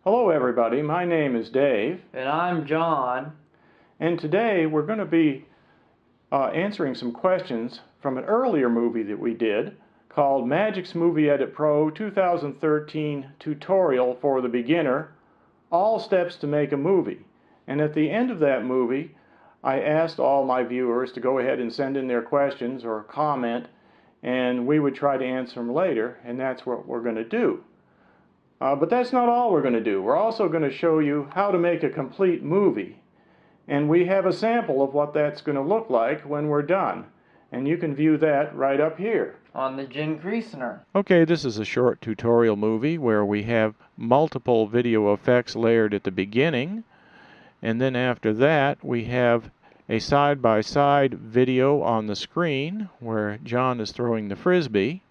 Hello everybody, my name is Dave. And I'm John. And today we're going to be answering some questions from an earlier movie that we did called Magix Movie Edit Pro 2013 Tutorial for the Beginner, All Steps to Make a Movie. And at the end of that movie, I asked all my viewers to go ahead and send in their questions or comment, and we would try to answer them later, and that's what we're going to do. But that's not all we're going to do. We're also going to show you how to make a complete movie. And we have a sample of what that's going to look like when we're done. And you can view that right up here. On the Gin Creasoner. Okay, this is a short tutorial movie where we have multiple video effects layered at the beginning. And then after that, we have a side-by-side video on the screen where John is throwing the frisbee.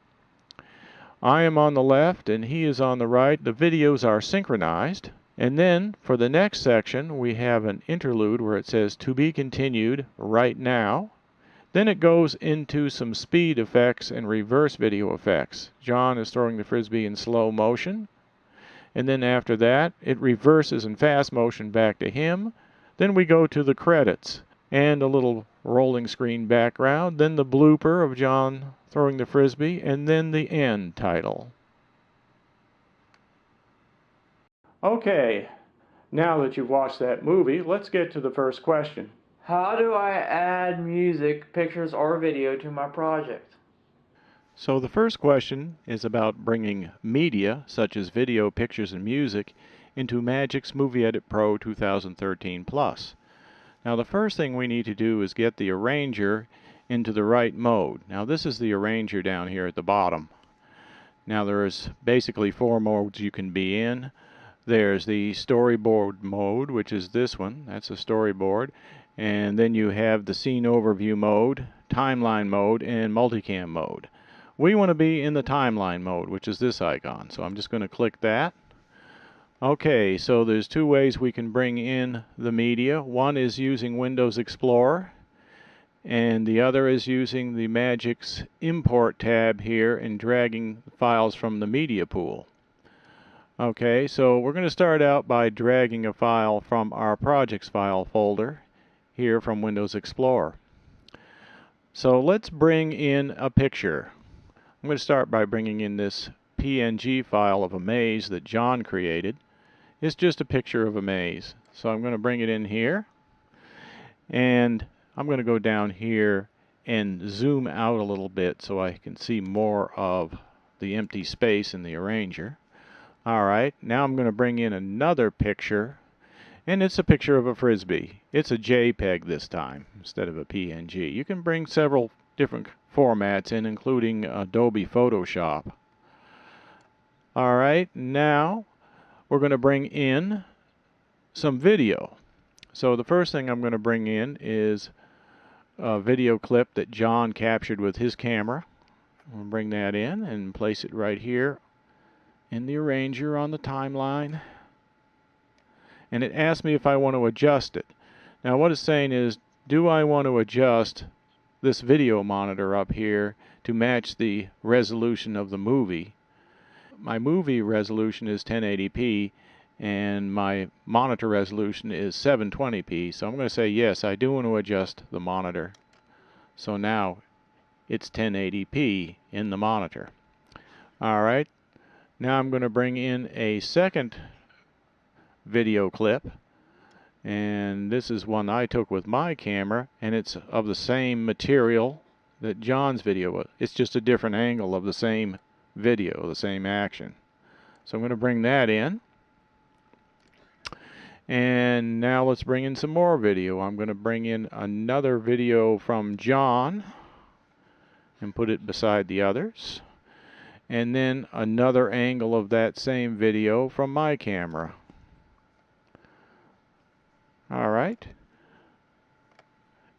I am on the left and he is on the right. The videos are synchronized. And then for the next section we have an interlude where it says to be continued right now. Then it goes into some speed effects and reverse video effects. John is throwing the frisbee in slow motion. And then after that it reverses in fast motion back to him. Then we go to the credits and a little rolling screen background. Then the blooper of John throwing the frisbee, and then the end title. Okay, now that you've watched that movie, let's get to the first question. How do I add music, pictures, or video to my project? So the first question is about bringing media, such as video, pictures, and music, into Magix Movie Edit Pro 2013 Plus. Now the first thing we need to do is get the arranger into the right mode. Now this is the arranger down here at the bottom. Now there's basically 4 modes you can be in. There's the storyboard mode, which is this one. That's a storyboard. And then you have the scene overview mode, timeline mode, and multicam mode. We want to be in the timeline mode, which is this icon. So I'm just going to click that. Okay, so there's 2 ways we can bring in the media. One is using Windows Explorer, and the other is using the Magix Import tab here and dragging files from the media pool. Okay, so we're going to start out by dragging a file from our projects file folder here from Windows Explorer. So let's bring in a picture. I'm going to start by bringing in this PNG file of a maze that John created. It's just a picture of a maze. So I'm going to bring it in here, and I'm going to go down here and zoom out a little bit so I can see more of the empty space in the arranger. Alright, now I'm going to bring in another picture, and it's a picture of a frisbee. It's a JPEG this time instead of a PNG. You can bring several different formats in, including Adobe Photoshop. Alright, now we're going to bring in some video. So the first thing I'm going to bring in is a video clip that John captured with his camera. We'll bring that in and place it right here in the arranger on the timeline. And it asks me if I want to adjust it. Now what it's saying is, do I want to adjust this video monitor up here to match the resolution of the movie? My movie resolution is 1080p and my monitor resolution is 720p, so I'm going to say yes, I do want to adjust the monitor. So now it's 1080p in the monitor. Alright, now I'm going to bring in a second video clip, and this is one I took with my camera, and it's of the same material that John's video was. It's just a different angle of the same video, the same action. So I'm going to bring that in. And now let's bring in some more video. I'm going to bring in another video from John and put it beside the others. And then another angle of that same video from my camera. Alright.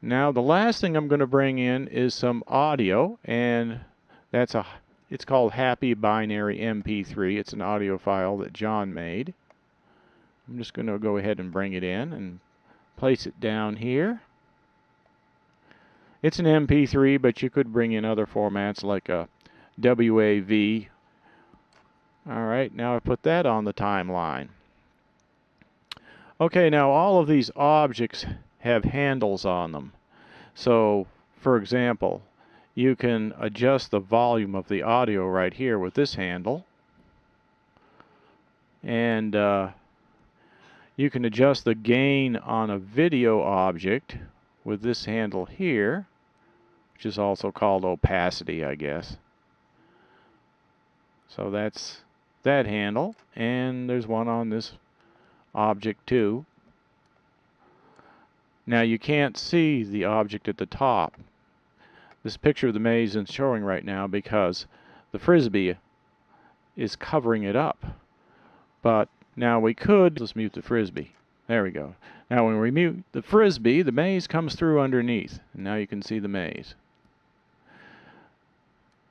Now the last thing I'm going to bring in is some audio, and it's called Happy Binary MP3. It's an audio file that John made. I'm just going to go ahead and bring it in and place it down here. It's an MP3, but you could bring in other formats like a WAV. Alright, now I put that on the timeline. Okay, now all of these objects have handles on them. So, for example, you can adjust the volume of the audio right here with this handle. And you can adjust the gain on a video object with this handle here, which is also called opacity, I guess. So that's that handle, and there's one on this object too. Now you can't see the object at the top. This picture of the maze isn't showing right now because the frisbee is covering it up. But now we could, let's mute the frisbee. There we go. Now when we mute the frisbee, the maze comes through underneath. And now you can see the maze.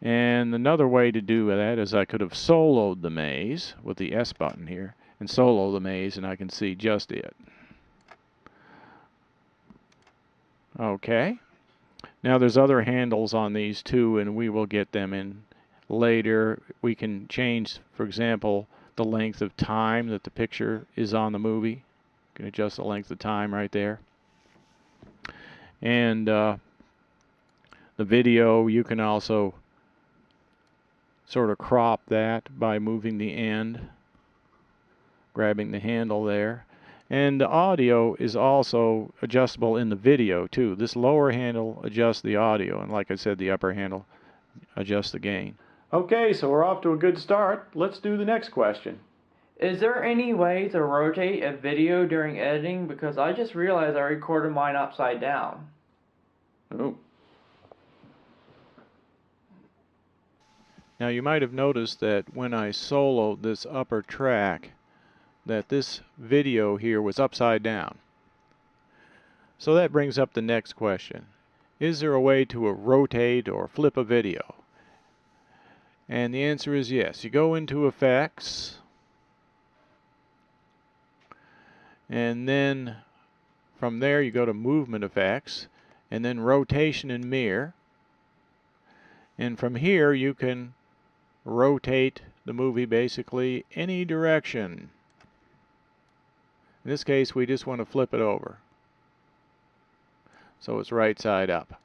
And another way to do that is I could have soloed the maze with the S button here. And solo the maze and I can see just it. Okay. Now there's other handles on these too, and we will get them in later. We can change, for example, the length of time that the picture is on the movie. You can adjust the length of time right there. And the video, you can also sort of crop that by moving the end, grabbing the handle there. And the audio is also adjustable in the video too. This lower handle adjusts the audio, and like I said, the upper handle adjusts the gain. Okay, so we're off to a good start. Let's do the next question. Is there any way to rotate a video during editing? Because I just realized I recorded mine upside down. Oh. Now you might have noticed that when I soloed this upper track, that this video here was upside down. So that brings up the next question. Is there a way to rotate or flip a video? And the answer is yes. You go into Effects, and then from there you go to Movement Effects, and then Rotation and Mirror. And from here you can rotate the movie basically any direction. In this case, we just want to flip it over, so it's right side up.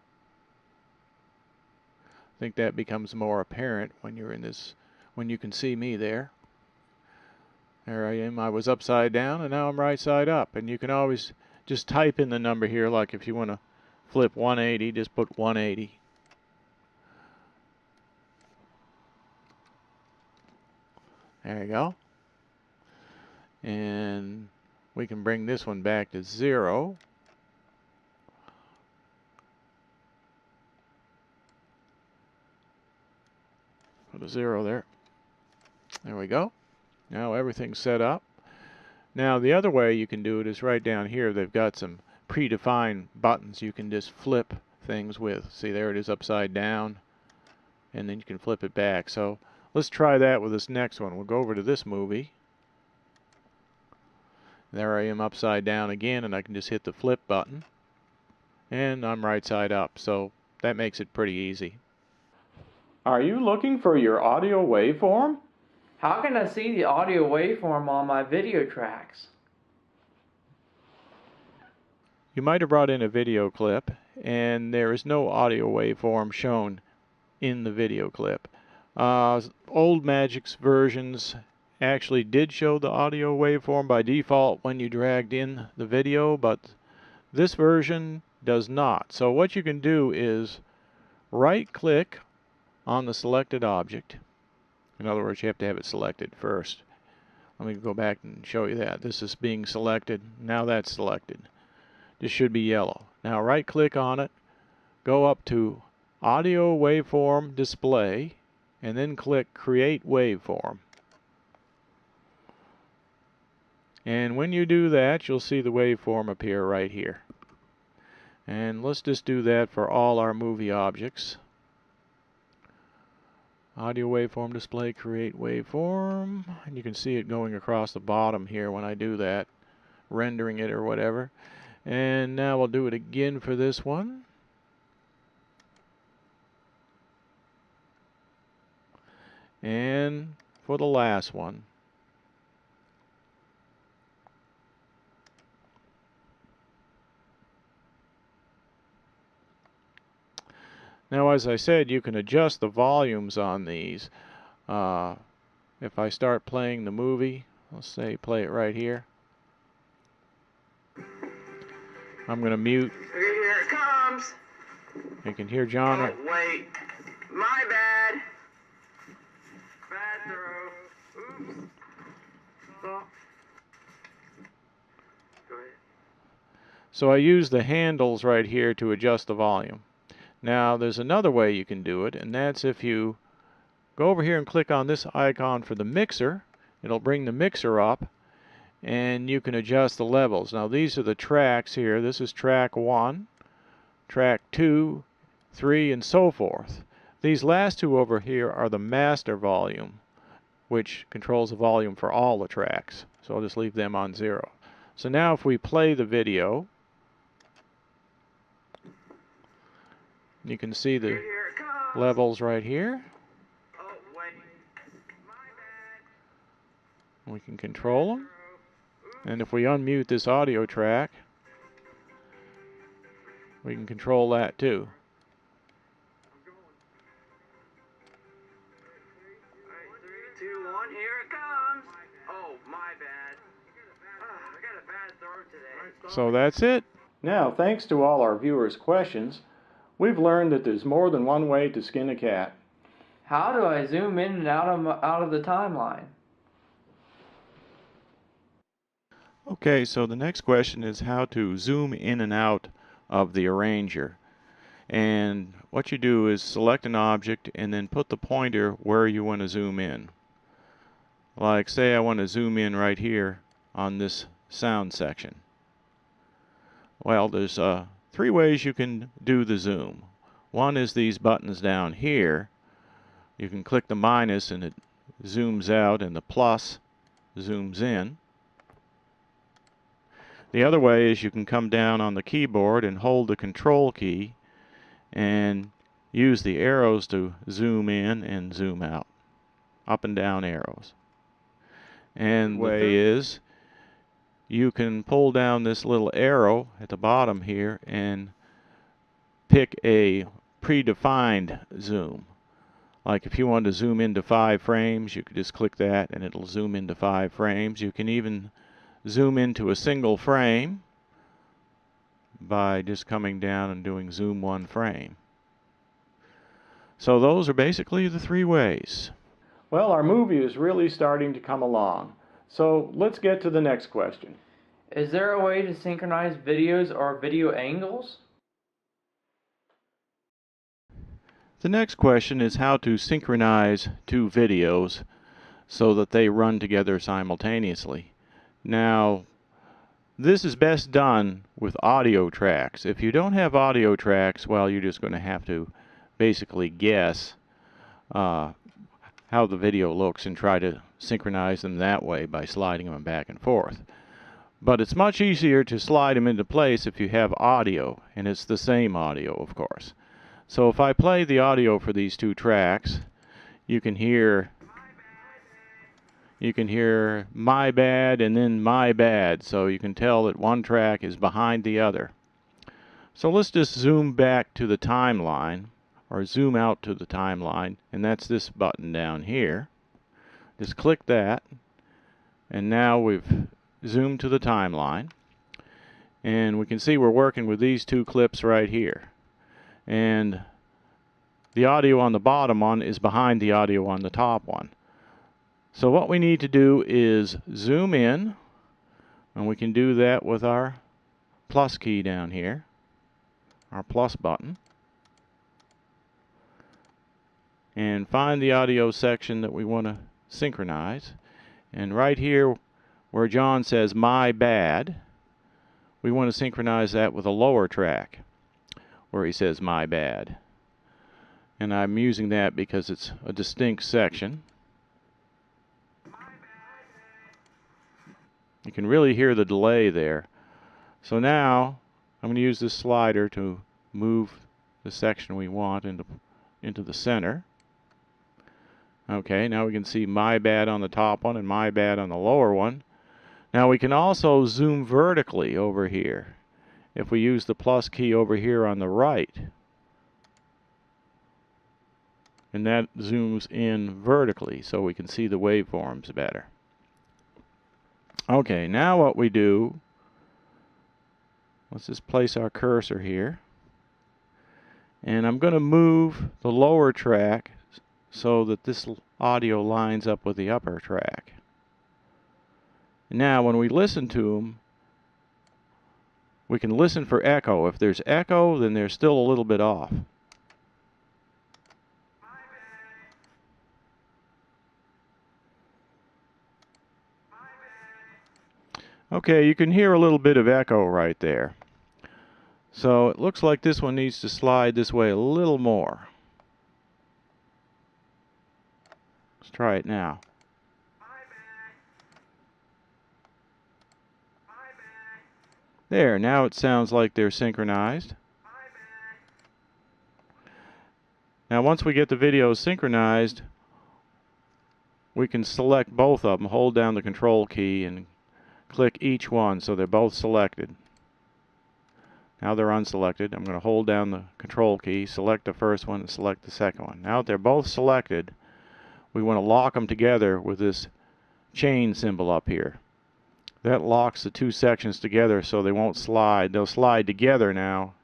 I think that becomes more apparent when you're in this, when you can see me there. There I am. I was upside down, and now I'm right side up. And you can always just type in the number here, like if you want to flip 180, just put 180. There you go. And we can bring this one back to 0. Put a 0 there. There we go. Now everything's set up. Now the other way you can do it is right down here. They've got some predefined buttons you can just flip things with. See, there it is upside down. And then you can flip it back. So let's try that with this next one. We'll go over to this movie. There I am upside down again, and I can just hit the flip button. And I'm right side up. So that makes it pretty easy. Are you looking for your audio waveform? How can I see the audio waveform on my video tracks? You might have brought in a video clip, and there is no audio waveform shown in the video clip. Old Magix versions actually did show the audio waveform by default when you dragged in the video, but this version does not. So what you can do is right-click on the selected object. In other words, you have to have it selected first. Let me go back and show you that. This is being selected. Now that's selected. This should be yellow. Now right-click on it, go up to Audio Waveform Display, and then click Create Waveform. And when you do that, you'll see the waveform appear right here. And let's just do that for all our movie objects. Audio Waveform Display, Create Waveform. And you can see it going across the bottom here when I do that, rendering it or whatever. And now we'll do it again for this one. And for the last one. Now, as I said, you can adjust the volumes on these. If I start playing the movie, let's say play it right here. I'm going to mute. Here it comes. You can hear John. Oh, wait. My bad. Bad throw. Oops. Oh. Go ahead. So I use the handles right here to adjust the volume. Now, there's another way you can do it, and that's if you go over here and click on this icon for the mixer. It'll bring the mixer up, and you can adjust the levels. Now, these are the tracks here. This is track 1, track 2, 3, and so forth. These last two over here are the master volume, which controls the volume for all the tracks. So I'll just leave them on 0. So now if we play the video, you can see the levels right here. Oh, wait. My bad. We can control them. And if we unmute this audio track, we can control that too. Alright, 3, 2, 1, here it comes. Oh, my bad. I got a bad throw today. So that's it. Now, thanks to all our viewers' questions, we've learned that there's more than one way to skin a cat. How do I zoom in and out of the timeline? Okay, so the next question is how to zoom in and out of the arranger. And what you do is select an object and then put the pointer where you want to zoom in. Like, say I want to zoom in right here on this sound section. Well, there's 3 ways you can do the zoom. One is these buttons down here. You can click the minus and it zooms out, and the plus zooms in. The other way is you can come down on the keyboard and hold the control key and use the arrows to zoom in and zoom out. Up and down arrows. And the way is you can pull down this little arrow at the bottom here and pick a predefined zoom. Like if you want to zoom into 5 frames, you could just click that and it'll zoom into 5 frames. You can even zoom into a single frame by just coming down and doing zoom 1 frame. So those are basically the 3 ways. Well, our movie is really starting to come along. So let's get to the next question. Is there a way to synchronize videos or video angles? The next question is how to synchronize 2 videos so that they run together simultaneously. Now, this is best done with audio tracks. If you don't have audio tracks, well, you're just going to have to basically guess how the video looks and try to synchronize them that way by sliding them back and forth. But it's much easier to slide them into place if you have audio, and it's the same audio, of course. So if I play the audio for these 2 tracks, you can hear my bad and then my bad, so you can tell that one track is behind the other. So let's just zoom back to the timeline, or zoom out to the timeline, and that's this button down here. Just click that, and now we've zoomed to the timeline, and we can see we're working with these 2 clips right here. And the audio on the bottom one is behind the audio on the top one. So what we need to do is zoom in, and we can do that with our plus key down here, our plus button, and find the audio section that we want to synchronize. And right here where John says my bad, we want to synchronize that with a lower track where he says my bad. And I'm using that because it's a distinct section. You can really hear the delay there. So now I'm going to use this slider to move the section we want into the center. Okay, now we can see my bad on the top one and my bad on the lower one. Now we can also zoom vertically over here if we use the plus key over here on the right. And that zooms in vertically so we can see the waveforms better. Okay, now what we do, let's just place our cursor here. And I'm going to move the lower track so that this audio lines up with the upper track. Now when we listen to them, we can listen for echo. If there's echo, then they're still a little bit off. Okay, you can hear a little bit of echo right there. So it looks like this one needs to slide this way a little more. Let's try it now. There, now it sounds like they're synchronized. Now once we get the videos synchronized, we can select both of them, hold down the control key and click each one so they're both selected. Now they're unselected. I'm going to hold down the control key, select the first one and select the second one. Now that they're both selected, we want to lock them together with this chain symbol up here. That locks the two sections together so they won't slide. They'll slide together now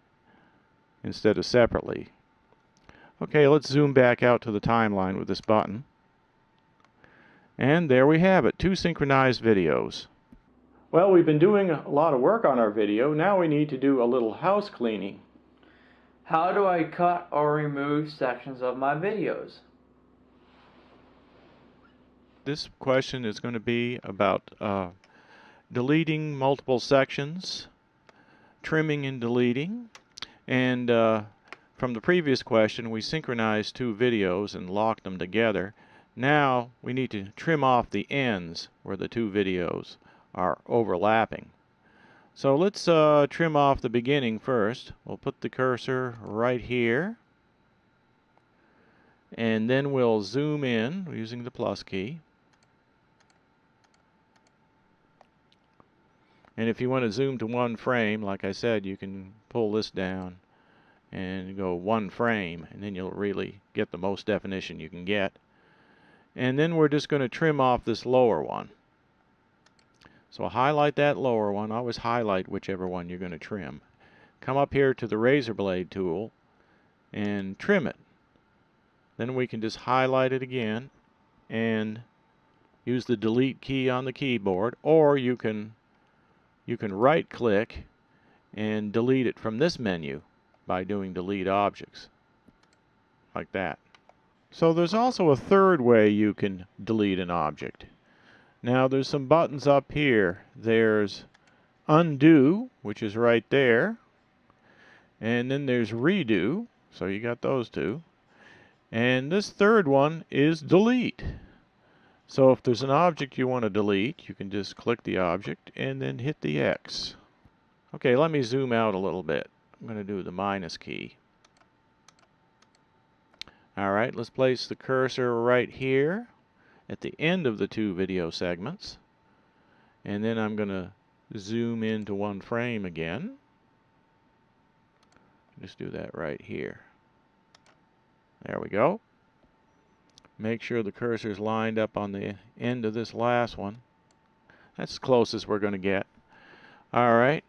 instead of separately. Okay, let's zoom back out to the timeline with this button. And there we have it, two synchronized videos. Well, we've been doing a lot of work on our video. Now we need to do a little house cleaning. How do I cut or remove sections of my videos? This question is going to be about deleting multiple sections, trimming and deleting, and from the previous question we synchronized two videos and locked them together. Now we need to trim off the ends where the two videos are overlapping. So let's trim off the beginning first. We'll put the cursor right here, and then we'll zoom in using the plus key. And if you want to zoom to one frame, like I said, you can pull this down and go one frame, and then you'll really get the most definition you can get. And then we're just going to trim off this lower one. So highlight that lower one. Always highlight whichever one you're going to trim. Come up here to the razor blade tool and trim it. Then we can just highlight it again and use the delete key on the keyboard, or you can right click and delete it from this menu by doing delete objects like that. So there's also a third way you can delete an object. Now there's some buttons up here. There's undo, which is right there, and then there's redo, so you got those two, and this third one is delete. So if there's an object you want to delete, you can just click the object and then hit the X. Okay, let me zoom out a little bit. I'm going to do the minus key. Alright, let's place the cursor right here at the end of the two video segments. And then I'm going to zoom into one frame again. Just do that right here. There we go. Make sure the cursor is lined up on the end of this last one. That's as close as we're going to get. Alright,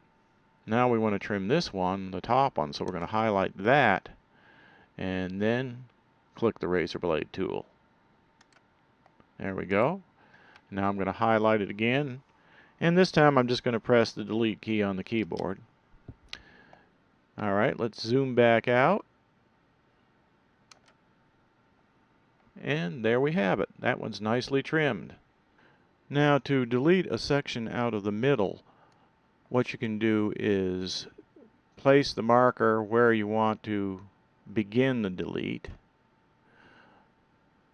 now we want to trim this one, the top one, so we're going to highlight that and then click the razor blade tool. There we go. Now I'm going to highlight it again, and this time I'm just going to press the delete key on the keyboard. Alright, let's zoom back out. And there we have it. That one's nicely trimmed. Now to delete a section out of the middle, what you can do is place the marker where you want to begin the delete.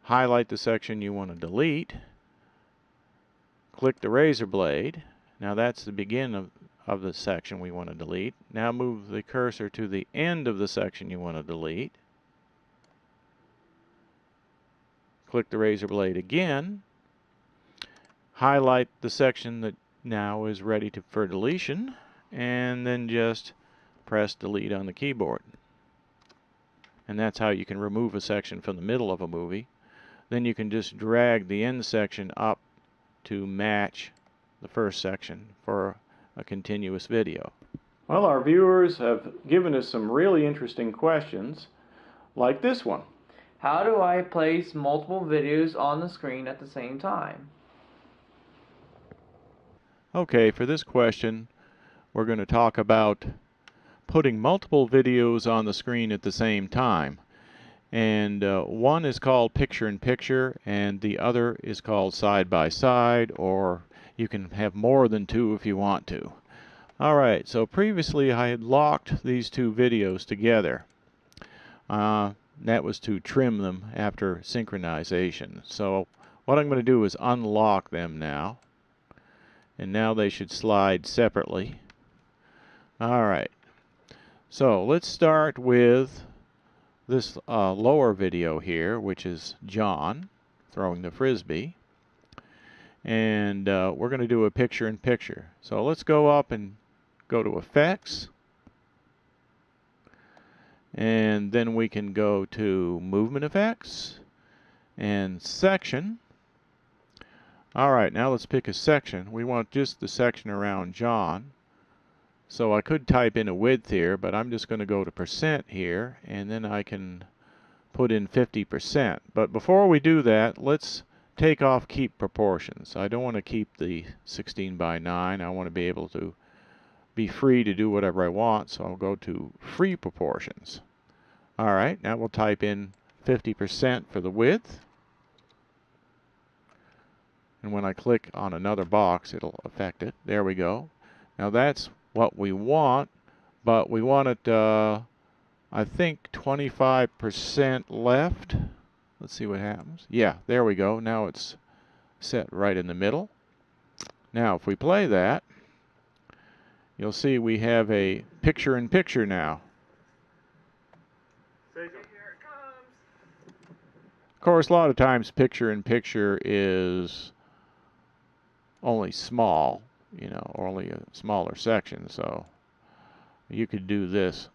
Highlight the section you want to delete. Click the razor blade. Now that's the begin of the section we want to delete. Now move the cursor to the end of the section you want to delete. click the razor blade again, highlight the section that now is ready for deletion, and then just press delete on the keyboard. And that's how you can remove a section from the middle of a movie. Then you can just drag the end section up to match the first section for a continuous video. Well, our viewers have given us some really interesting questions, like this one. How do I place multiple videos on the screen at the same time? Okay, for this question, we're going to talk about putting multiple videos on the screen at the same time. And one is called picture-in-picture, and the other is called side-by-side, or you can have more than two if you want to. Alright, so previously I had locked these two videos together. That was to trim them after synchronization. So what I'm going to do is unlock them now. And now they should slide separately. Alright, so let's start with this lower video here, which is John throwing the frisbee. And we're going to do a picture-in-picture. So let's go up and go to Effects. And then we can go to Movement Effects and Section. Alright, now let's pick a section. We want just the section around John. So I could type in a width here, but I'm just going to go to percent here, and then I can put in 50%. But before we do that, let's take off Keep Proportions. I don't want to keep the 16:9. I want to be able to be free to do whatever I want, so I'll go to Free Proportions. Alright, now we'll type in 50% for the width. And when I click on another box, it'll affect it. There we go. Now that's what we want, but we want it, I think, 25% left. Let's see what happens. Yeah, there we go. Now it's set right in the middle. Now, if we play that, you'll see we have a picture-in-picture now. Of course, a lot of times picture-in-picture is only small, you know, or only a smaller section, so you could do this.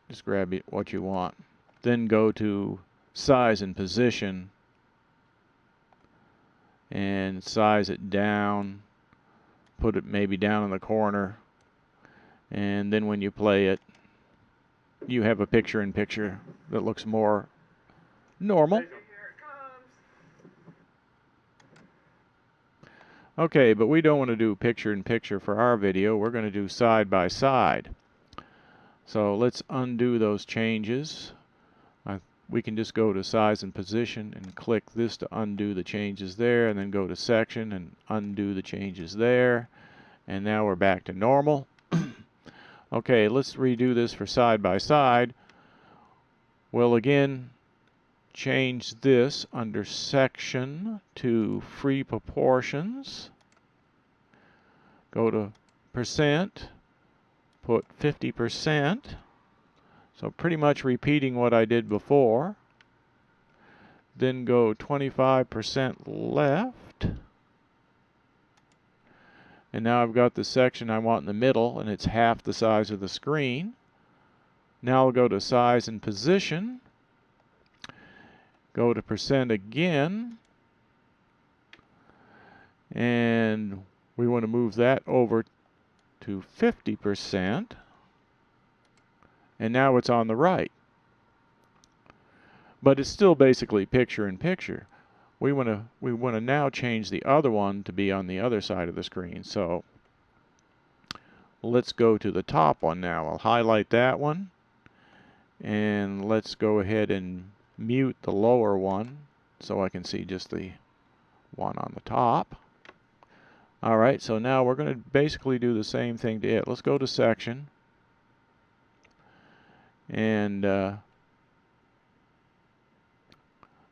Just grab it what you want. Then go to Size and Position and size it down. Put it maybe down in the corner, and then when you play it, you have a picture-in-picture that looks more normal. Okay, but we don't want to do picture-in-picture for our video. We're going to do side-by-side. So let's undo those changes. We can just go to Size and Position and click this to undo the changes there, and then go to Section and undo the changes there. And now we're back to normal. Okay, let's redo this for side-by-side. We'll again change this under Section to Free Proportions. Go to Percent, put 50%. So pretty much repeating what I did before. Then go 25% left. And now I've got the section I want in the middle, and it's half the size of the screen. Now I'll go to Size and Position. Go to Percent again. And we want to move that over to 50%. And now it's on the right. But it's still basically picture-in-picture. We want to now change the other one to be on the other side of the screen. So let's go to the top one now. I'll highlight that one. And let's go ahead and mute the lower one so I can see just the one on the top. Alright, so now we're going to basically do the same thing to it. Let's go to Section. And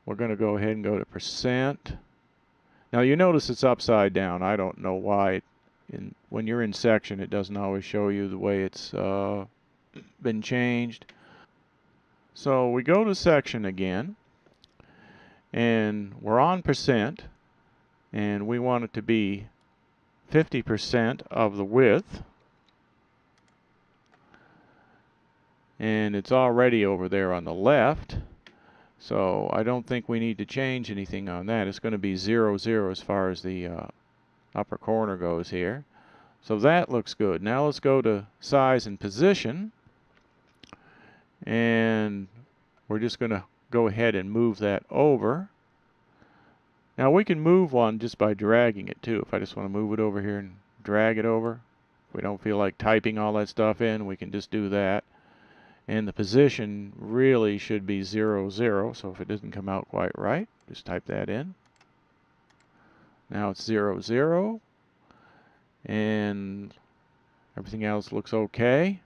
we're going to go ahead and go to Percent. Now you notice it's upside down. I don't know why. When you're in Section, it doesn't always show you the way it's been changed. So we go to Section again. And we're on percent, and we want it to be 50% of the width. And it's already over there on the left, so I don't think we need to change anything on that. It's going to be 0, 0 as far as the upper corner goes here. So that looks good. Now let's go to size and position, and we're just going to go ahead and move that over. Now we can move one just by dragging it too. If I just want to move it over here and drag it over, if we don't feel like typing all that stuff in, we can just do that. And the position really should be 0, 0, so if it doesn't come out quite right, just type that in. Now it's 0, 0, and everything else looks okay.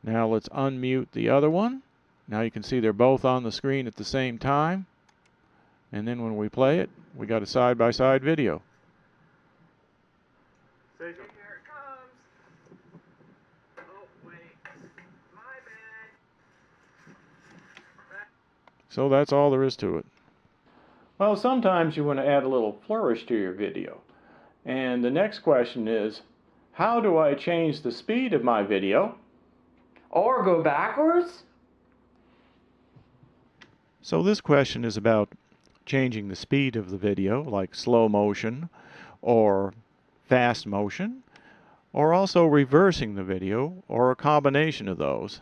Now let's unmute the other one. Now you can see they're both on the screen at the same time, and then when we play it, we got a side-by-side video. Here it comes. Oh, wait. My bad. So that's all there is to it. Well, sometimes you want to add a little flourish to your video. And the next question is, how do I change the speed of my video? Or go backwards? So this question is about changing the speed of the video, like slow motion or fast motion, or also reversing the video, or a combination of those.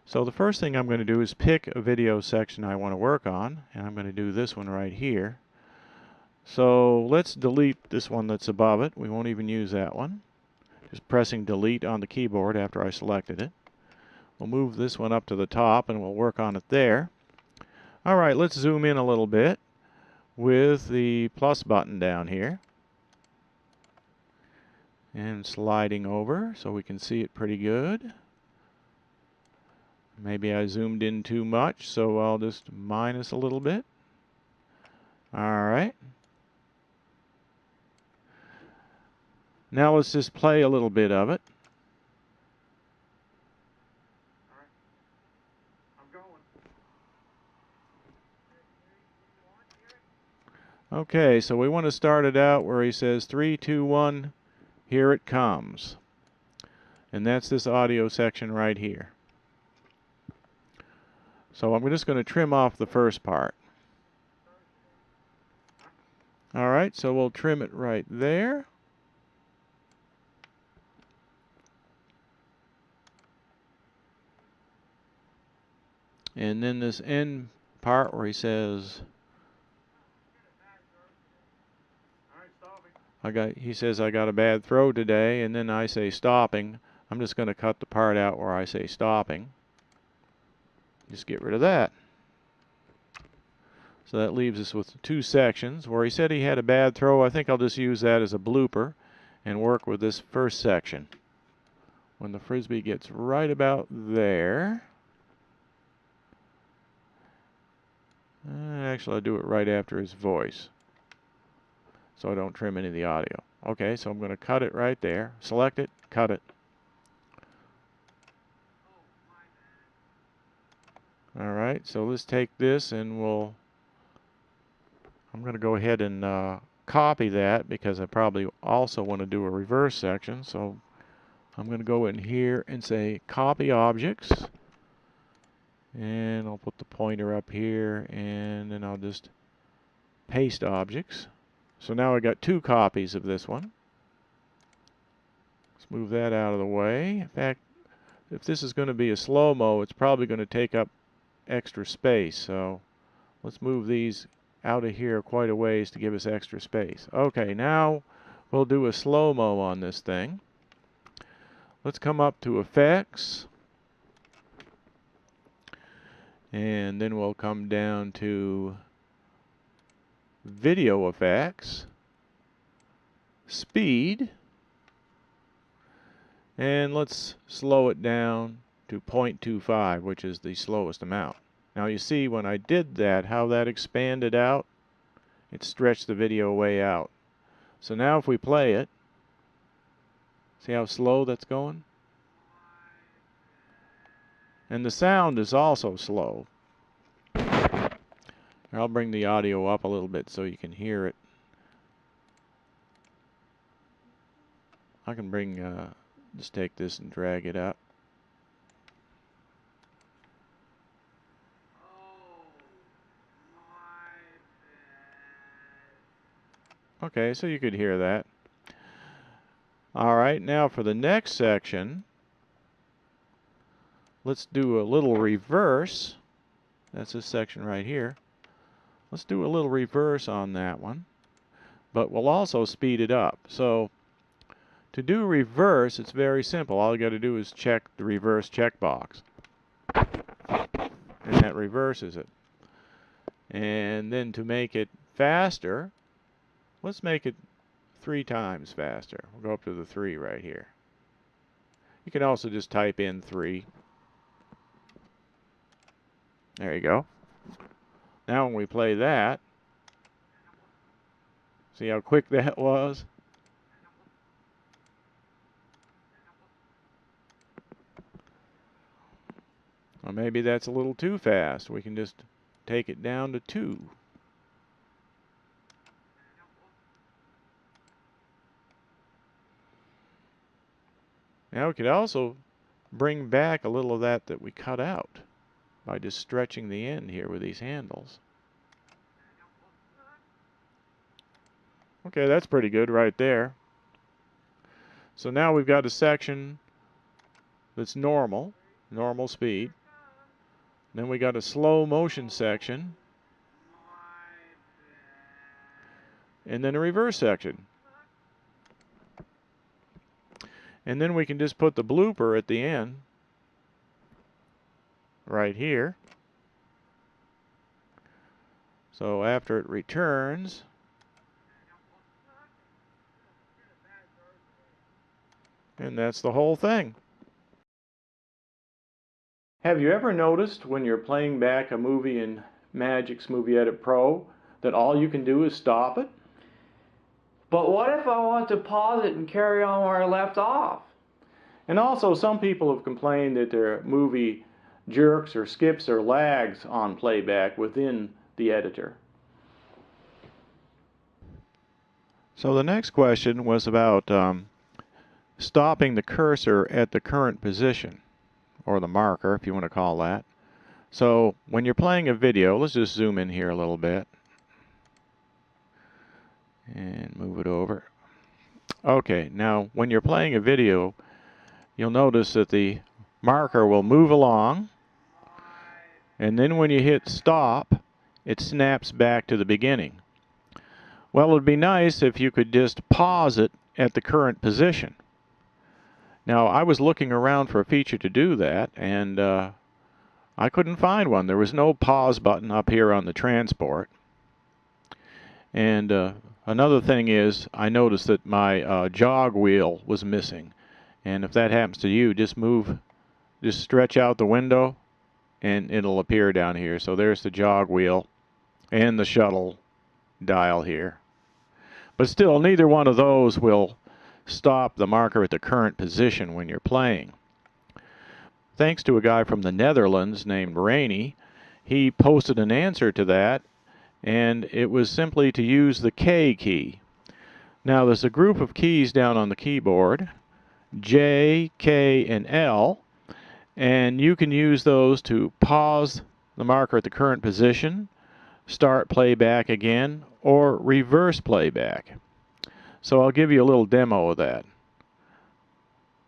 So the first thing I'm going to do is pick a video section I want to work on, and I'm going to do this one right here. So let's delete this one that's above it. We won't even use that one. Just pressing delete on the keyboard after I selected it. We'll move this one up to the top and we'll work on it there. Alright, let's zoom in a little bit with the plus button down here. And sliding over so we can see it pretty good. Maybe I zoomed in too much, so I'll just minus a little bit. Alright. Now let's just play a little bit of it. Okay, so we want to start it out where he says 3, 2, 1, here it comes. And that's this audio section right here. So I'm just going to trim off the first part. Alright, so we'll trim it right there. And then this end part where he says, he says I got a bad throw today, and then I say stopping. I'm just going to cut the part out where I say stopping. Just get rid of that. So that leaves us with two sections. Where he said he had a bad throw, I think I'll just use that as a blooper and work with this first section. When the frisbee gets right about there. Actually, I'll do it right after his voice, so I don't trim any of the audio. Okay, so I'm going to cut it right there. Select it, cut it. Alright, so let's take this and I'm going to go ahead and copy that because I probably also want to do a reverse section. So I'm going to go in here and say copy objects. And I'll put the pointer up here, and then I'll just paste objects. So now I got two copies of this one. Let's move that out of the way. In fact, if this is going to be a slow-mo, it's probably going to take up extra space. So let's move these out of here quite a ways to give us extra space. Okay, now we'll do a slow-mo on this thing. Let's come up to Effects. And then we'll come down to Video Effects, Speed, and let's slow it down to 0.25, which is the slowest amount. Now you see when I did that, how that expanded out? It stretched the video way out. So now if we play it, see how slow that's going? And the sound is also slow. I'll bring the audio up a little bit so you can hear it. I can just take this and drag it up. Okay, so you could hear that. Alright, now for the next section, let's do a little reverse. That's this section right here. Let's do a little reverse on that one, but we'll also speed it up. So to do reverse, it's very simple. All you got to do is check the reverse checkbox, and that reverses it. And then to make it faster, let's make it 3 times faster. We'll go up to the 3 right here. You can also just type in 3. There you go. Now when we play that, see how quick that was? Or maybe that's a little too fast. We can just take it down to 2. Now we could also bring back a little of that we cut out by just stretching the end here with these handles. Okay, that's pretty good right there. So now we've got a section that's normal speed. Then we got a slow motion section. And then a reverse section. And then we can just put the blooper at the end, right here. So after it returns, and that's the whole thing. Have you ever noticed when you're playing back a movie in Magix Movie Edit Pro that all you can do is stop it? But what if I want to pause it and carry on where I left off? And also, some people have complained that their movie jerks or skips or lags on playback within the editor. So the next question was about stopping the cursor at the current position, or the marker, if you want to call that. So when you're playing a video, let's just zoom in here a little bit and move it over. Okay, now when you're playing a video, you'll notice that the marker will move along, and then when you hit stop, it snaps back to the beginning. Well, it would be nice if you could just pause it at the current position. Now, I was looking around for a feature to do that, and I couldn't find one. There was no pause button up here on the transport. And another thing is, I noticed that my jog wheel was missing. And if that happens to you, just stretch out the window, and it'll appear down here. So there's the jog wheel and the shuttle dial here. But still, neither one of those will stop the marker at the current position when you're playing. Thanks to a guy from the Netherlands named Rainey, he posted an answer to that, and it was simply to use the K key. Now there's a group of keys down on the keyboard, J, K, and L, and you can use those to pause the marker at the current position, start playback again, or reverse playback. So I'll give you a little demo of that.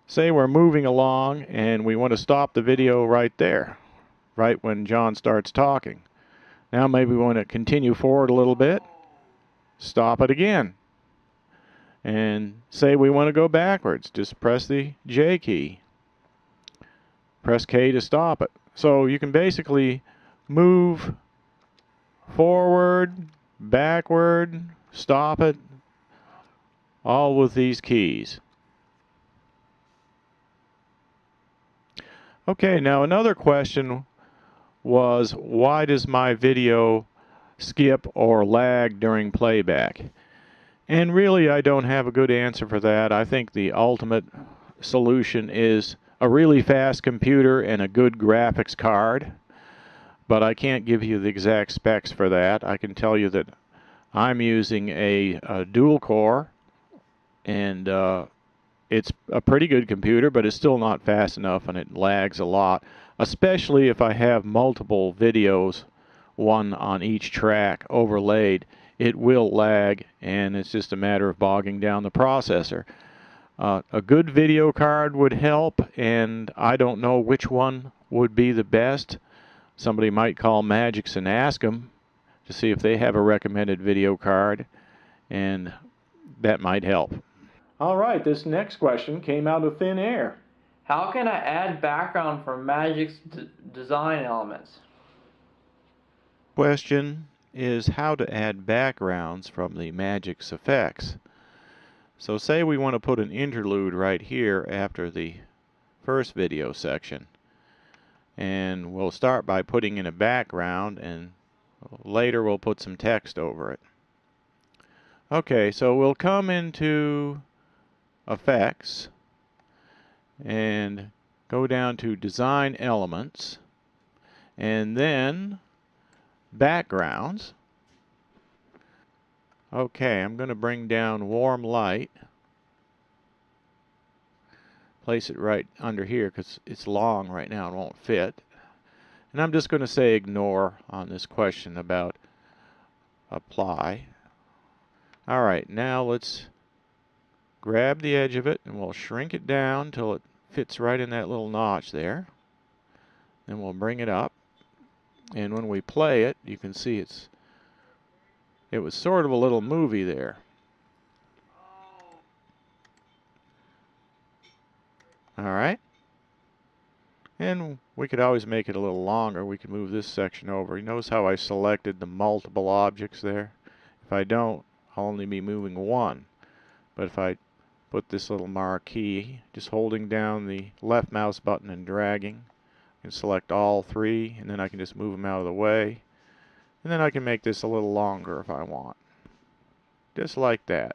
Say we're moving along and we want to stop the video right there, right when John starts talking. Now maybe we want to continue forward a little bit, stop it again. And say we want to go backwards, just press the J key. Press K to stop it. So you can basically move forward, backward, stop it, all with these keys. Okay, now another question was, why does my video skip or lag during playback? And really, I don't have a good answer for that. I think the ultimate solution is a really fast computer and a good graphics card. but I can't give you the exact specs for that. I can tell you that I'm using a dual core, and it's a pretty good computer, but it's still not fast enough, and it lags a lot, especially if I have multiple videos, one on each track overlaid. It will lag, and it's just a matter of bogging down the processor. A good video card would help, and I don't know which one would be the best. Somebody might call Magix and ask them to see if they have a recommended video card, and that might help. All right, this next question came out of thin air. How can I add background from Magix design elements? Question is how to add backgrounds from the Magix effects. So say we want to put an interlude right here after the first video section. And we'll start by putting in a background, and later we'll put some text over it. Okay, so we'll come into Effects and go down to Design Elements, and then Backgrounds. Okay, I'm going to bring down Warm Light. Place it right under here because it's long right now and won't fit. And I'm just going to say Ignore on this question about Apply. Alright, now let's grab the edge of it and we'll shrink it down till it fits right in that little notch there. Then we'll bring it up, and when we play it, you can see it was sort of a little movie there. Alright, and we could always make it a little longer. We could move this section over. You notice how I selected the multiple objects there? If I don't, I'll only be moving one. But if I put this little marquee, just holding down the left mouse button and dragging, I can select all three, and then I can just move them out of the way. And then I can make this a little longer if I want. Just like that.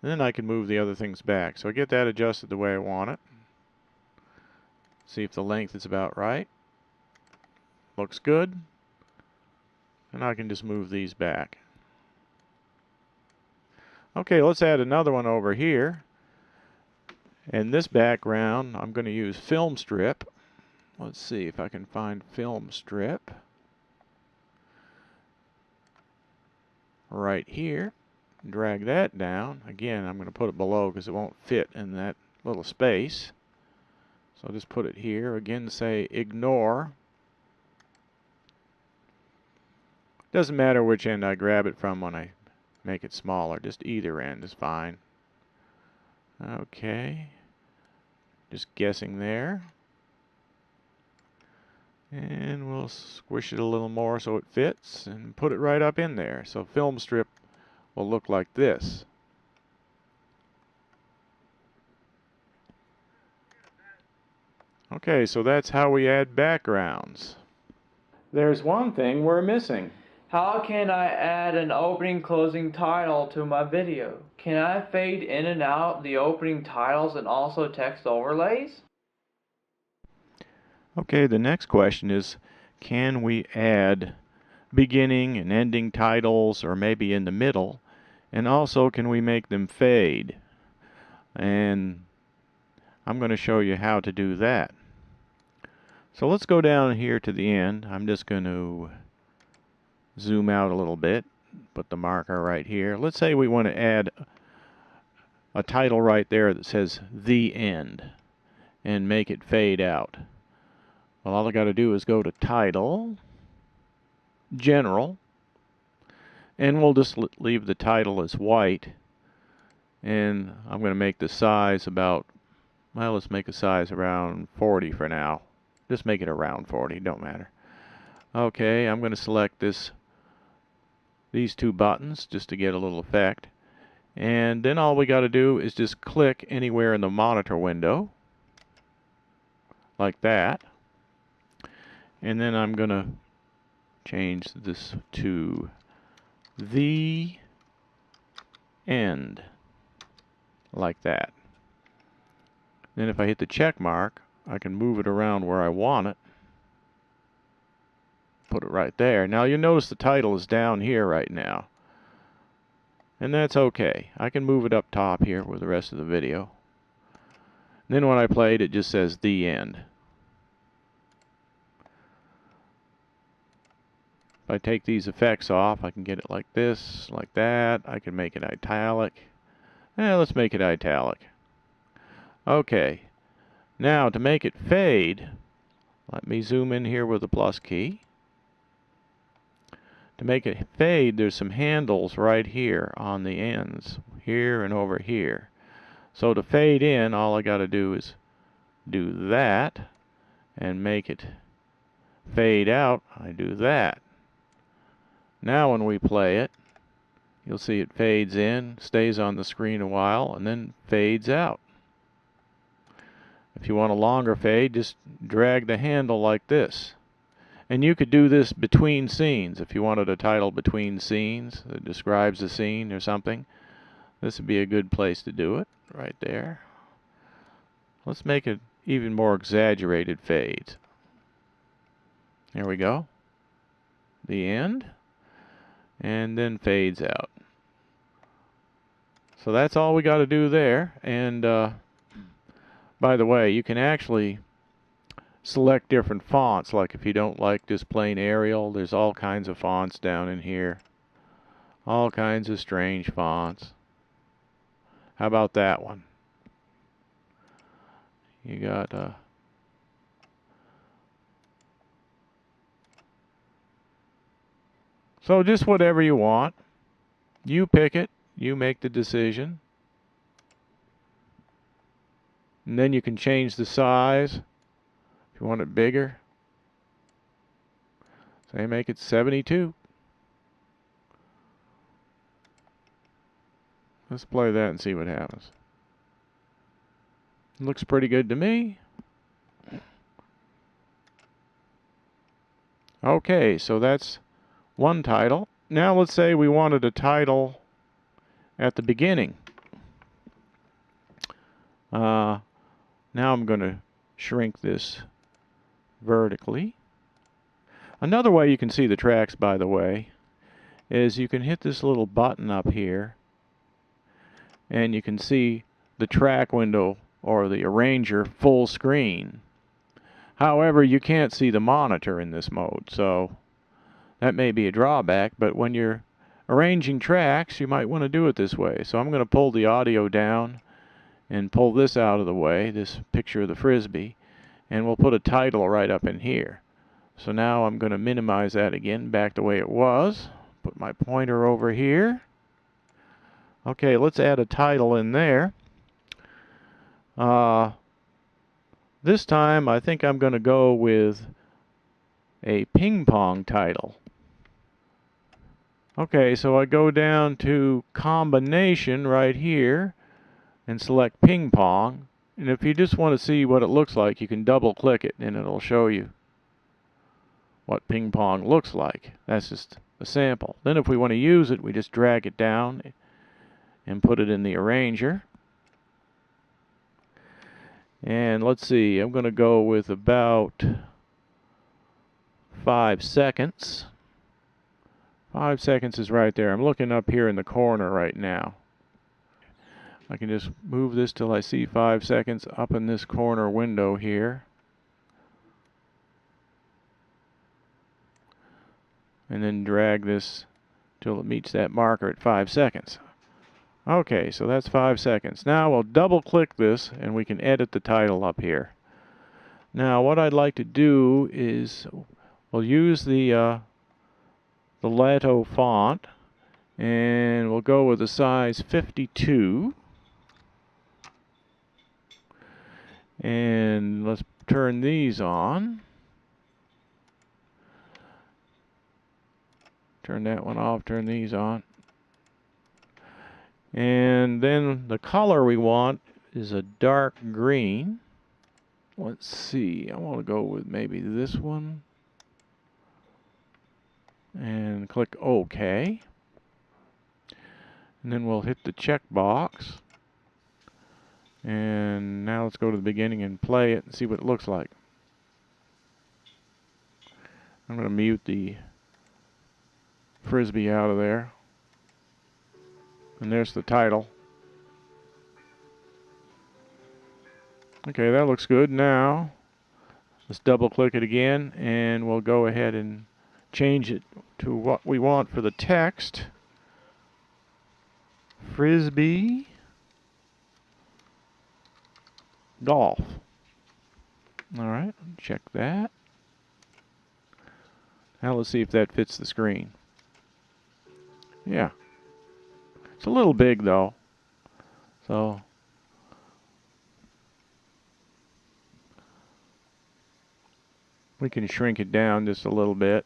And then I can move the other things back. So I get that adjusted the way I want it. See if the length is about right. Looks good. And I can just move these back. Okay, let's add another one over here. And this background, I'm going to use Film Strip. Let's see if I can find Film Strip. Right here. Drag that down. Again, I'm going to put it below because it won't fit in that little space. So I'll just put it here. Again, say Ignore. Doesn't matter which end I grab it from when I make it smaller. Just either end is fine. Okay. Just guessing there. And we'll squish it a little more so it fits and put it right up in there. So Film Strip will look like this. Okay, so that's how we add backgrounds. There's one thing we're missing. How can I add an opening closing title to my video? Can I fade in and out the opening titles and also text overlays? Okay, the next question is, can we add beginning and ending titles, or maybe in the middle, and also can we make them fade? And I'm going to show you how to do that. So let's go down here to the end. I'm just going to zoom out a little bit, put the marker right here. Let's say we want to add a title right there that says The End and make it fade out. Well, all I got to do is go to Title, General, and we'll just leave the title as white. And I'm going to make the size about, well, let's make a size around 40 for now. Just make it around 40, don't matter. Okay, I'm going to select these two buttons just to get a little effect. And then all we got to do is just click anywhere in the monitor window, like that. And then I'm going to change this to The End, like that. Then if I hit the check mark, I can move it around where I want it. Put it right there. Now you'll notice the title is down here right now. And that's okay. I can move it up top here with the rest of the video. And then when I play it, it just says the end. If I take these effects off, I can get it like this, like that. I can make it italic. Let's make it italic. Okay. Now to make it fade, let me zoom in here with the plus key. To make it fade, there's some handles right here on the ends, here and over here. So to fade in, all I got to do is do that, and make it fade out, I do that. Now when we play it, you'll see it fades in, stays on the screen a while, and then fades out. If you want a longer fade, just drag the handle like this. And you could do this between scenes. If you wanted a title between scenes that describes the scene or something, this would be a good place to do it, right there. Let's make it even more exaggerated fades. There we go. The end. And then fades out. So that's all we got to do there. And by the way, you can actually select different fonts. Like if you don't like just plain Arial, there's all kinds of fonts down in here. All kinds of strange fonts. How about that one? You got so just whatever you want. You pick it. You make the decision. And then you can change the size. If you want it bigger, say make it 72. Let's play that and see what happens. Looks pretty good to me. Okay, so that's one title. Now let's say we wanted a title at the beginning. Now I'm going to shrink this vertically. Another way you can see the tracks, by the way, is you can hit this little button up here and you can see the track window or the arranger full screen. However, you can't see the monitor in this mode, so that may be a drawback, but when you're arranging tracks, you might want to do it this way. So I'm going to pull the audio down and pull this out of the way, this picture of the Frisbee, and we'll put a title right up in here. So now I'm going to minimize that again, back the way it was. Put my pointer over here. Okay, let's add a title in there. This time I think I'm going to go with a ping pong title. Okay, so I go down to combination right here and select ping pong. And if you just want to see what it looks like, you can double click it and it'll show you what ping pong looks like. That's just a sample. Then if we want to use it, we just drag it down and put it in the arranger. And let's see, I'm going to go with about 5 seconds. 5 seconds is right there. I'm looking up here in the corner right now. I can just move this till I see 5 seconds up in this corner window here. And then drag this till it meets that marker at 5 seconds. Okay, so that's 5 seconds. Now we'll double click this and we can edit the title up here. Now what I'd like to do is we'll use the Leto font and we'll go with a size 52. And let's turn these on. Turn that one off, turn these on. And then the color we want is a dark green. Let's see, I want to go with maybe this one. And click OK. And then we'll hit the check box. And now let's go to the beginning and play it and see what it looks like. I'm going to mute the frisbee out of there. And there's the title. Okay, that looks good. Now, let's double click it again and we'll go ahead and change it to what we want for the text. Frisbee golf. Alright, check that. Now let's see if that fits the screen. Yeah. It's a little big though. So we can shrink it down just a little bit.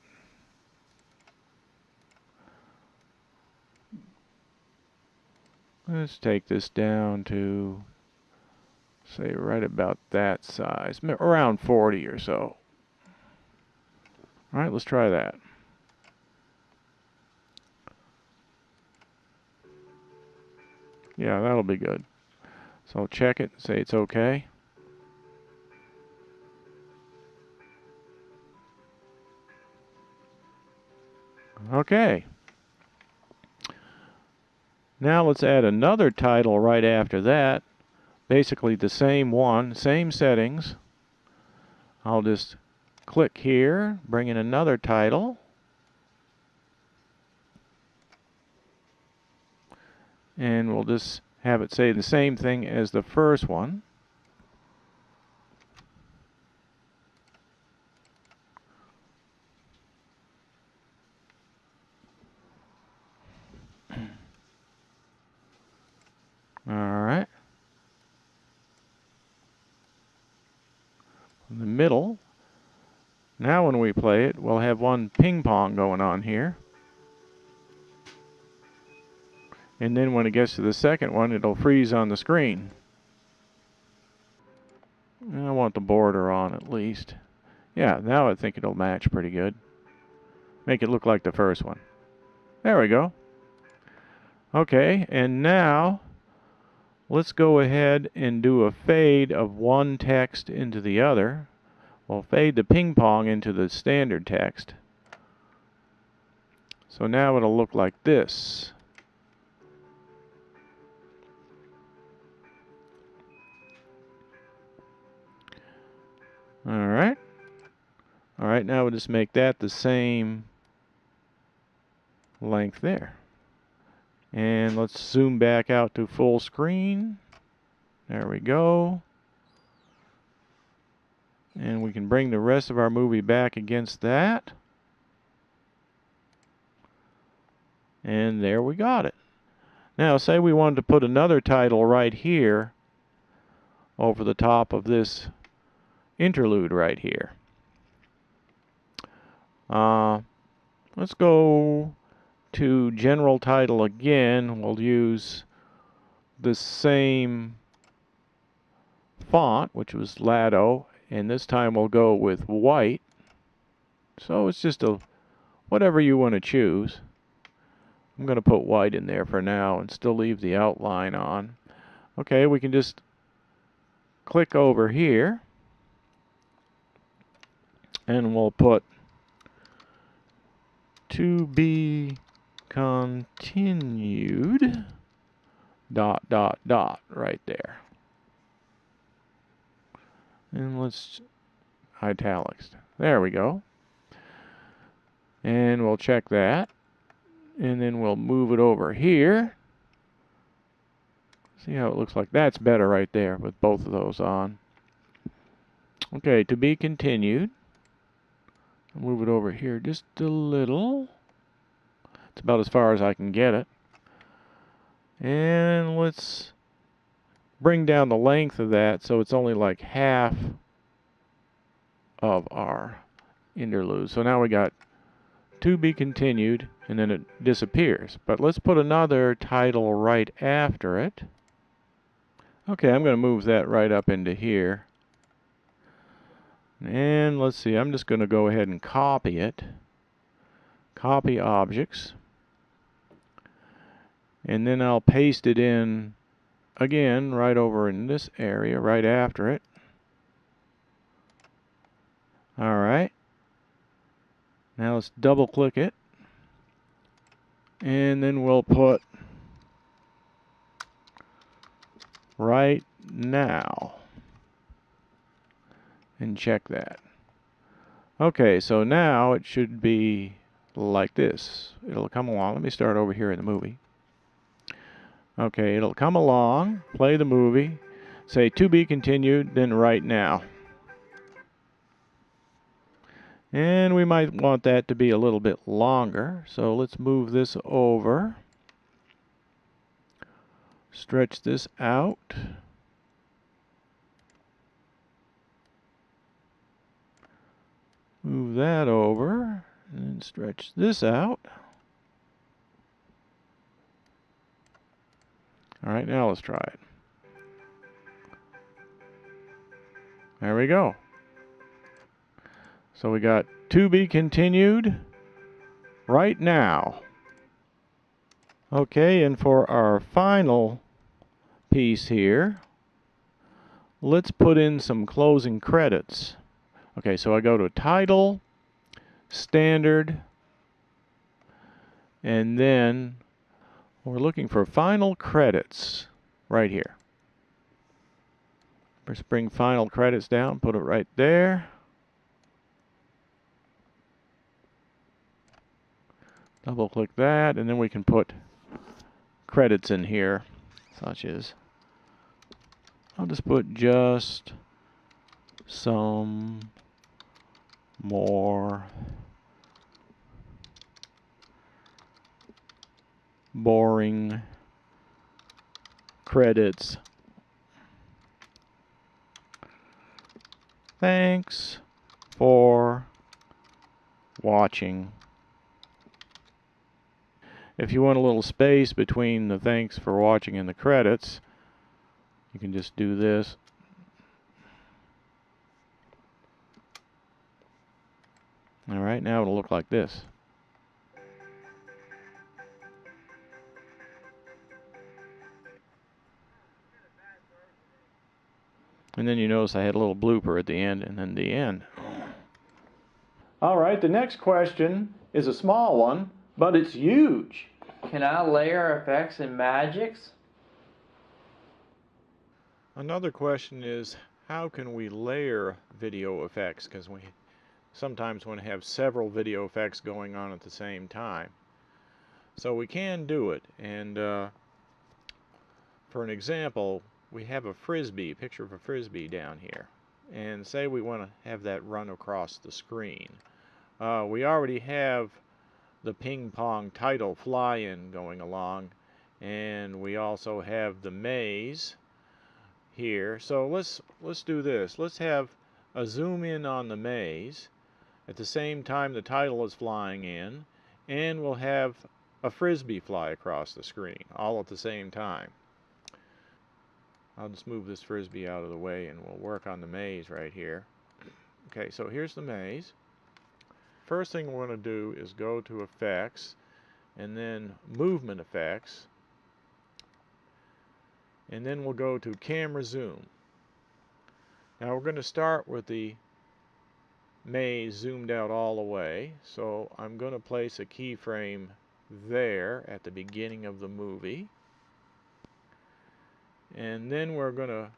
Let's take this down to, say, right about that size, around 40 or so. All right, let's try that. Yeah, that'll be good. So check it, say it's okay. Okay. Now let's add another title right after that. Basically the same one, same settings. I'll just click here, bring in another title. And we'll just have it say the same thing as the first one. Alright. In the middle. Now when we play it, we'll have one ping pong going on here. And then when it gets to the second one, it'll freeze on the screen. I want the border on at least. Yeah, now I think it'll match pretty good. Make it look like the first one. There we go. Okay, and now let's go ahead and do a fade of one text into the other. We'll fade the ping pong into the standard text. So now it'll look like this. Alright. Alright, now we'll just make that the same length there. And let's zoom back out to full screen. There we go. And we can bring the rest of our movie back against that. And there we got it. Now, say we wanted to put another title right here over the top of this interlude right here. Let's go to general title again. We'll use the same font, which was Lado, and this time we'll go with white. So it's just a whatever you want to choose. I'm going to put white in there for now and still leave the outline on. Okay, we can just click over here and we'll put to be continued ... right there. And let's italics. There we go. And we'll check that. And then we'll move it over here. See how it looks like. That's better right there with both of those on. Okay, to be continued. Move it over here just a little. It's about as far as I can get it. And let's bring down the length of that so it's only like half of our interlude. So now we got to be continued, and then it disappears. But let's put another title right after it. Okay, I'm going to move that right up into here. And let's see, I'm just going to go ahead and copy it. Copy objects. And then I'll paste it in again right over in this area right after it. Alright. Now let's double click it. And then we'll put right now. And check that. Okay, so now it should be like this. It'll come along. Let me start over here in the movie. Okay, it'll come along, play the movie, say to be continued, then right now. And we might want that to be a little bit longer, so let's move this over. Stretch this out. Move that over, and stretch this out. Alright, now let's try it. There we go. So we got to be continued right now. Okay, and for our final piece here, let's put in some closing credits. Okay, so I go to Title, Standard, and then we're looking for Final Credits right here. Let's bring Final Credits down, put it right there. Double click that, and then we can put credits in here, such as, I'll just put just some more boring credits. Thanks for watching. If you want a little space between the thanks for watching and the credits, you can just do this. Alright, now it'll look like this. And then you notice I had a little blooper at the end and then the end. Alright, the next question is a small one, but it's huge. Can I layer effects in Magix? Another question is, how can we layer video effects? Because we sometimes want to have several video effects going on at the same time. So we can do it. And for an example, we have a frisbee, picture of a frisbee down here. And say we want to have that run across the screen. We already have the ping pong title fly-in going along, and we also have the maze here. So let's do this. Let's have a zoom in on the maze at the same time the title is flying in, and we'll have a frisbee fly across the screen all at the same time. I'll just move this frisbee out of the way and we'll work on the maze right here. Okay, so here's the maze. First thing we're going to do is go to Effects and then Movement Effects, and then we'll go to Camera Zoom. Now we're going to start with the maze zoomed out all the way, so I'm going to place a keyframe there at the beginning of the movie, and then we're going to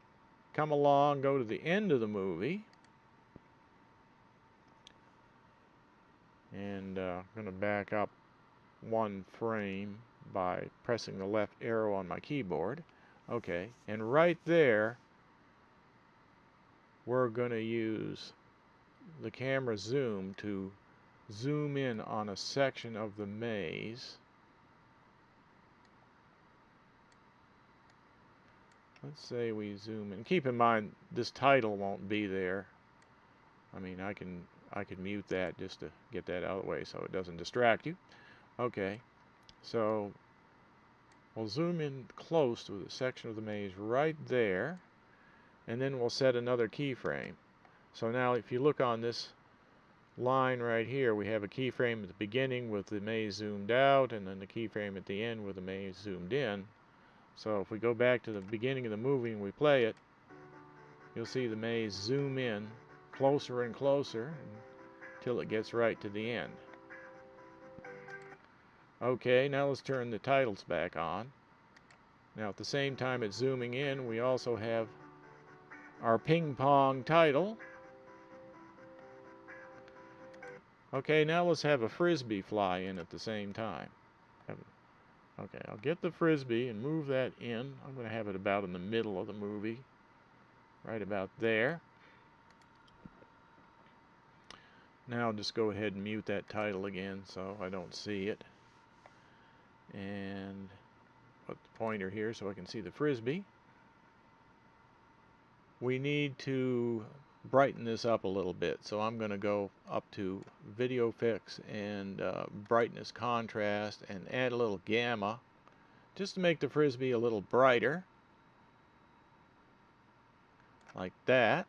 come along, go to the end of the movie, and I'm going to back up one frame by pressing the left arrow on my keyboard. Okay, and right there we're going to use the camera zoom to zoom in on a section of the maze. Let's say we zoom in. Keep in mind this title won't be there. I mean, I can mute that just to get that out of the way so it doesn't distract you. Okay, so we'll zoom in close to the section of the maze right there, and then we'll set another keyframe. So now if you look on this line right here, we have a keyframe at the beginning with the maze zoomed out, and then the keyframe at the end with the maze zoomed in. So if we go back to the beginning of the movie and we play it, you'll see the maze zoom in closer and closer until it gets right to the end. Okay, now let's turn the titles back on. Now at the same time it's zooming in, we also have our ping pong title. Okay, now let's have a frisbee fly in at the same time. Okay, I'll get the frisbee and move that in. I'm going to have it about in the middle of the movie, right about there. Now I'll just go ahead and mute that title again so I don't see it. And put the pointer here so I can see the frisbee. We need to brighten this up a little bit, so I'm going to go up to Video Fix and Brightness Contrast and add a little gamma just to make the frisbee a little brighter, like that.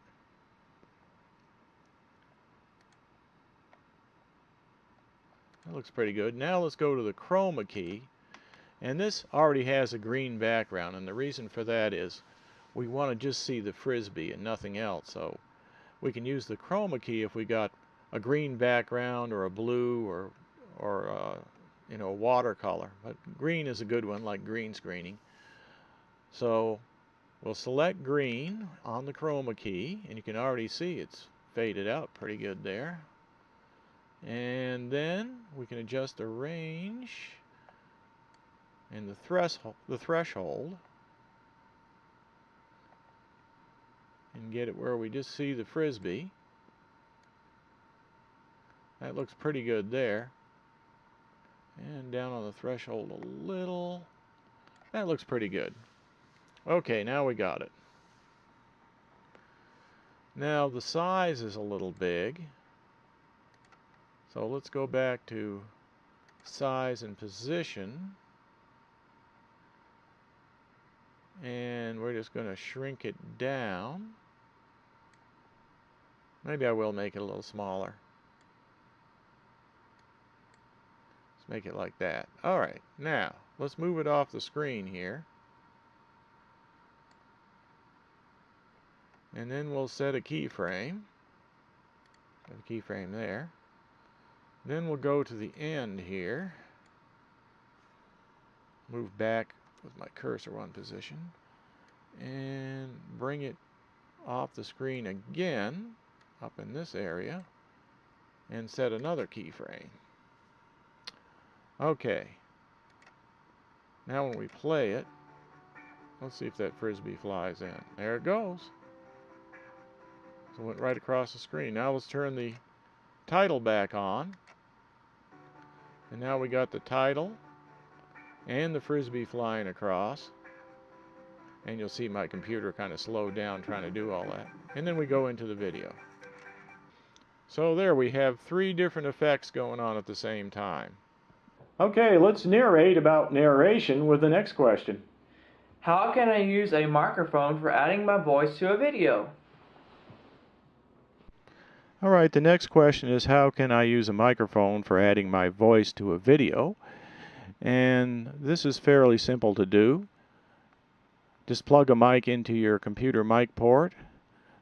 That looks pretty good. Now let's go to the chroma key, and this already has a green background, and the reason for that is we want to just see the frisbee and nothing else. So we can use the chroma key if we got a green background or a blue or you know, a watercolor. But green is a good one, like green screening. So we'll select green on the chroma key, and you can already see it's faded out pretty good there. And then we can adjust the range and the threshold and get it where we just see the frisbee. That looks pretty good there. And down on the threshold a little. That looks pretty good. Okay, now we got it. Now the size is a little big. So let's go back to size and position. And we're just going to shrink it down. Maybe I will make it a little smaller. Let's make it like that. Alright, now let's move it off the screen here. And then we'll set a keyframe. Got a keyframe there. Then we'll go to the end here. Move back with my cursor one position. And bring it off the screen again, up in this area. And set another keyframe. Okay. Now when we play it, let's see if that frisbee flies in. There it goes. So it went right across the screen. Now let's turn the title back on. And now we got the title and the frisbee flying across. And you'll see my computer kind of slowed down trying to do all that. And then we go into the video. So there we have 3 different effects going on at the same time. Okay, let's narrate about narration with the next question. How can I use a microphone for adding my voice to a video? Alright, the next question is how can I use a microphone for adding my voice to a video? And this is fairly simple to do. Just plug a mic into your computer mic port,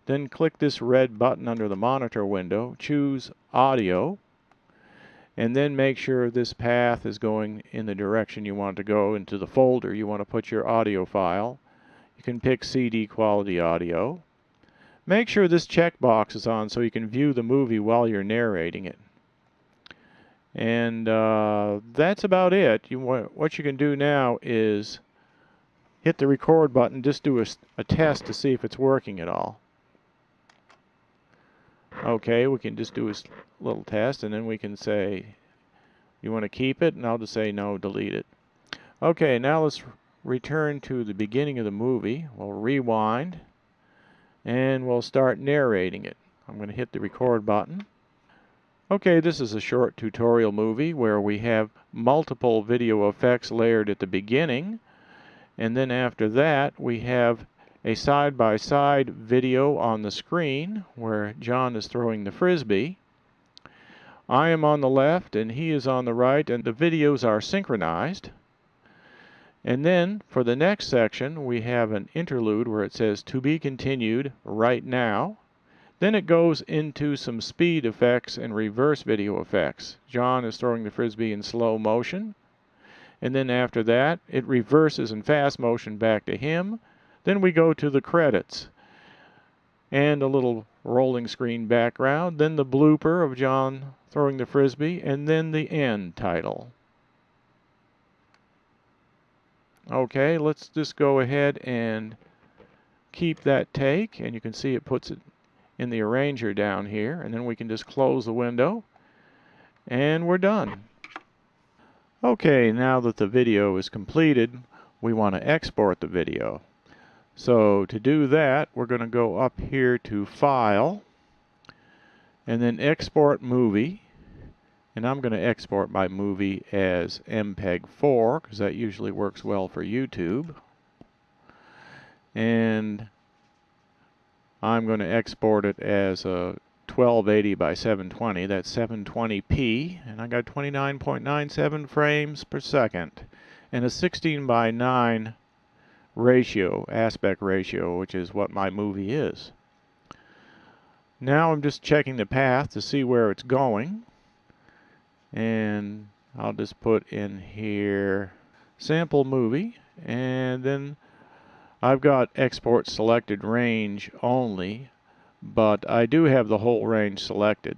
then click this red button under the monitor window, choose Audio, and then make sure this path is going in the direction you want to go, into the folder you want to put your audio file. You can pick CD quality audio. Make sure this checkbox is on so you can view the movie while you're narrating it. And that's about it. What you can do now is hit the record button, just do a test to see if it's working at all. Okay, we can just do a little test, and then we can say, you want to keep it? And I'll just say no, delete it. Okay, now let's return to the beginning of the movie. We'll rewind, and we'll start narrating it. I'm going to hit the record button. Okay, this is a short tutorial movie where we have multiple video effects layered at the beginning, and then after that we have a side-by-side video on the screen where John is throwing the frisbee. I am on the left and he is on the right, and the videos are synchronized. And then for the next section we have an interlude where it says to be continued right now. Then it goes into some speed effects and reverse video effects. John is throwing the frisbee in slow motion. And then after that, it reverses in fast motion back to him. Then we go to the credits. And a little rolling screen background. Then the blooper of John throwing the frisbee. And then the end title. Okay, let's just go ahead and keep that take. And you can see it puts it in the arranger down here, and then we can just close the window and we're done. Okay, now that the video is completed, we want to export the video. So to do that, we're going to go up here to File and then Export Movie, and I'm going to export my movie as MPEG-4 because that usually works well for YouTube. And I'm going to export it as a 1280 by 720. That's 720p, and I got 29.97 frames per second, and a 16 by 9 ratio, aspect ratio, which is what my movie is. Now I'm just checking the path to see where it's going, and I'll just put in here sample movie, and then I've got export selected range only, but I do have the whole range selected.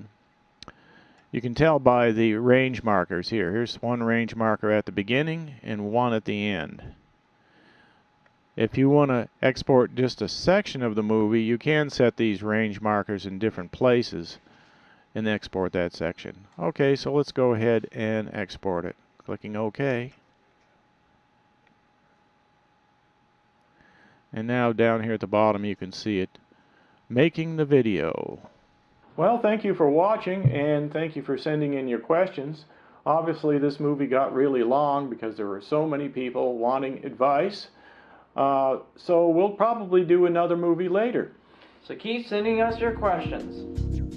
You can tell by the range markers here. Here's one range marker at the beginning and one at the end. If you want to export just a section of the movie, you can set these range markers in different places and export that section. Okay, so let's go ahead and export it. Clicking OK. And now down here at the bottom you can see it making the video. Well, thank you for watching, and thank you for sending in your questions. Obviously this movie got really long because there were so many people wanting advice. So we'll probably do another movie later. So keep sending us your questions.